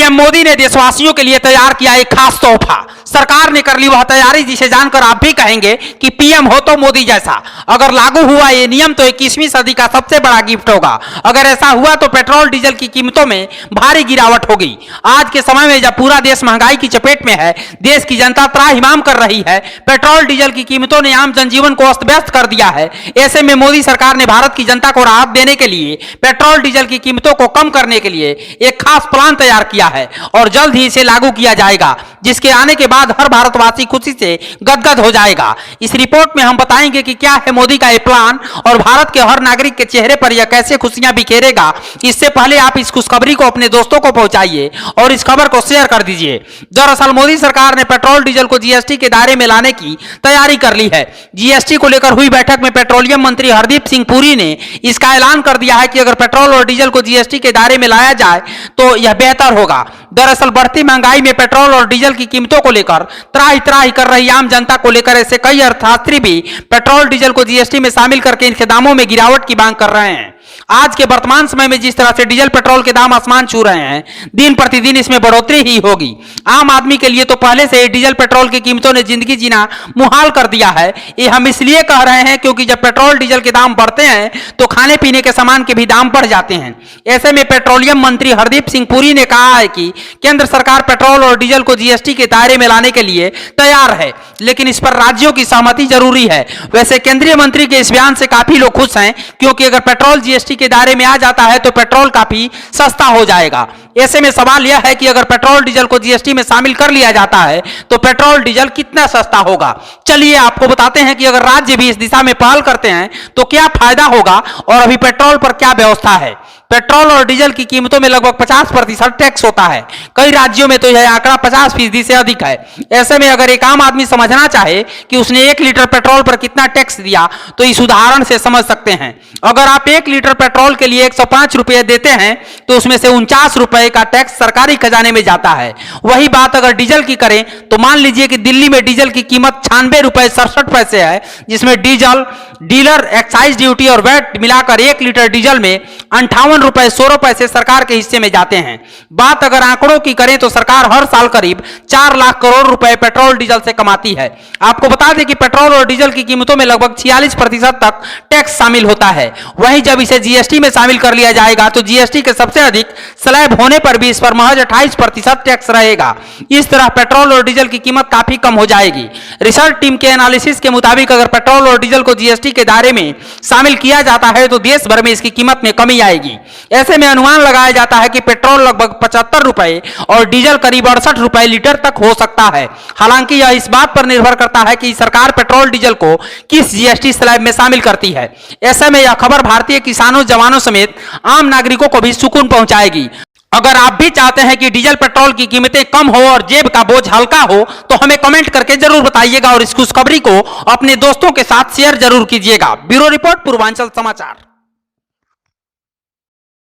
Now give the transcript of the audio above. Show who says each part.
Speaker 1: PM Modi ने देशवासियों के लिए तैयार किया एक खास तोहफा। सरकार ने कर ली वह तैयारी जिसे जानकर आप भी कहेंगे कि पीएम हो तो मोदी जैसा। अगर लागू हुआ ये नियम तो 21वीं सदी का सबसे बड़ा गिफ्ट होगा। अगर ऐसा हुआ तो पेट्रोल डीजल की कीमतों में भारी गिरावट होगी। आज के समय में जब पूरा देश महंगाई की चपेट में है, देश की जनता त्राहिमाम कर रही है, पेट्रोल डीजल की कीमतों ने आम जनजीवन को अस्त व्यस्त कर दिया है। ऐसे में मोदी सरकार ने भारत की जनता को राहत देने के लिए, पेट्रोल डीजल की कीमतों को कम करने के लिए एक खास प्लान तैयार किया है और जल्द ही इसे लागू किया जाएगा, जिसके आने के बाद हर भारतवासी खुशी से गदगद हो जाएगा। इस रिपोर्ट में हम बताएंगे कि क्या है मोदी का ये प्लान और भारत के हर नागरिक के चेहरे पर यह कैसे खुशियां बिखेरेगा। इससे पहले आप इस खुशखबरी को अपने दोस्तों को पहुंचाइए और इस खबर को शेयर कर दीजिए। दरअसल मोदी सरकार ने पेट्रोल डीजल को जीएसटी के दायरे में लाने की तैयारी कर ली है। जीएसटी को लेकर हुई बैठक में पेट्रोलियम मंत्री हरदीप सिंह पुरी ने इसका ऐलान कर दिया है कि अगर पेट्रोल और डीजल को जीएसटी के दायरे में लाया जाए तो यह बेहतर होगा। दरअसल बढ़ती महंगाई में पेट्रोल और डीजल की कीमतों को लेकर त्राही त्राही कर रही आम जनता को लेकर ऐसे कई अर्थशास्त्री भी पेट्रोल डीजल को जीएसटी में शामिल करके इनके दामों में गिरावट की मांग कर रहे हैं। आज के वर्तमान समय में जिस तरह से डीजल पेट्रोल के दाम आसमान छू रहे हैं, दिन प्रतिदिन इसमें बढ़ोतरी ही होगी। आम आदमी के लिए तो पहले से डीजल पेट्रोल की कीमतों ने जिंदगी जीना मुहाल कर दिया है। ये हम इसलिए कह रहे हैं क्योंकि जब पेट्रोल डीजल के दाम बढ़ते हैं तो खाने पीने के सामान के भी दाम बढ़ जाते हैं। ऐसे में पेट्रोलियम मंत्री हरदीप सिंह पुरी ने कहा है कि केंद्र सरकार पेट्रोल और डीजल को जीएसटी के दायरे में लाने के लिए तैयार है, लेकिन इस पर राज्यों की सहमति जरूरी है। वैसे केंद्रीय मंत्री के इस बयान से काफी लोग खुश हैं, क्योंकि अगर पेट्रोल जीएसटी के दायरे में आ जाता है तो पेट्रोल काफी सस्ता हो जाएगा। ऐसे में सवाल यह है कि अगर पेट्रोल डीजल को जीएसटी में शामिल कर लिया जाता है तो पेट्रोल डीजल कितना सस्ता होगा। चलिए आपको बताते हैं कि अगर राज्य भी इस दिशा में पहल करते हैं तो क्या फायदा होगा और अभी पेट्रोल पर क्या व्यवस्था है। पेट्रोल और डीजल की कीमतों में लगभग 50% टैक्स होता है। कई राज्यों में तो यह आंकड़ा 50% से अधिक है। ऐसे में अगर एक आम आदमी समझना चाहे कि उसने 1 लीटर पेट्रोल पर कितना टैक्स दिया तो इस उदाहरण से समझ सकते हैं। अगर आप 1 लीटर पेट्रोल के लिए 105 रुपए देते हैं तो उसमें से 49 रुपए का टैक्स सरकारी खजाने में जाता है। वही बात अगर डीजल की करें तो मान लीजिए कि दिल्ली में डीजल की कीमत 96 रुपए 67 पैसे है, जिसमें डीजल, डीलर, एक्साइज ड्यूटी और वैट मिलाकर 1 लीटर डीजल में 58 रुपए 16 पैसे सरकार के हिस्से में जाते हैं। बात अगर आंकड़ों की करें तो सरकार हर साल करीब 4 लाख करोड़ रुपए पेट्रोल डीजल से कमाती है। आपको बता दें कि पेट्रोल और डीजल की कीमतों में लगभग 46% तक टैक्स शामिल होता है। वहीं जब इसे जीएसटी में शामिल कर लिया जाएगा तो जीएसटी के सबसे अधिक स्लैब होने पर भी इस पर महज 28% टैक्स रहेगा। इस तरह पेट्रोल और डीजल की कीमत काफी कम हो जाएगी। रिसर्च टीम के एनालिसिस के मुताबिक अगर पेट्रोल और डीजल को जीएसटी के दायरे में शामिल किया जाता है तो देश भर में इसकी कीमत में कमी आएगी। ऐसे में अनुमान लगाया जाता है कि पेट्रोल लगभग 75 रुपए और डीजल करीब 68 रुपए लीटर तक हो सकता है। हालांकि यह इस बात पर निर्भर करता है कि सरकार पेट्रोल डीजल को किस जीएसटी स्लैब में शामिल करती है। ऐसे में यह खबर भारतीय किसानों, जवानों समेत आम नागरिकों को भी सुकून पहुंचाएगी। अगर आप भी चाहते हैं कि डीजल पेट्रोल की कीमतें कम हो और जेब का बोझ हल्का हो तो हमें कमेंट करके जरूर बताइएगा और इस खुशखबरी को अपने दोस्तों के साथ शेयर जरूर कीजिएगा। ब्यूरो रिपोर्ट, पूर्वांचल समाचार।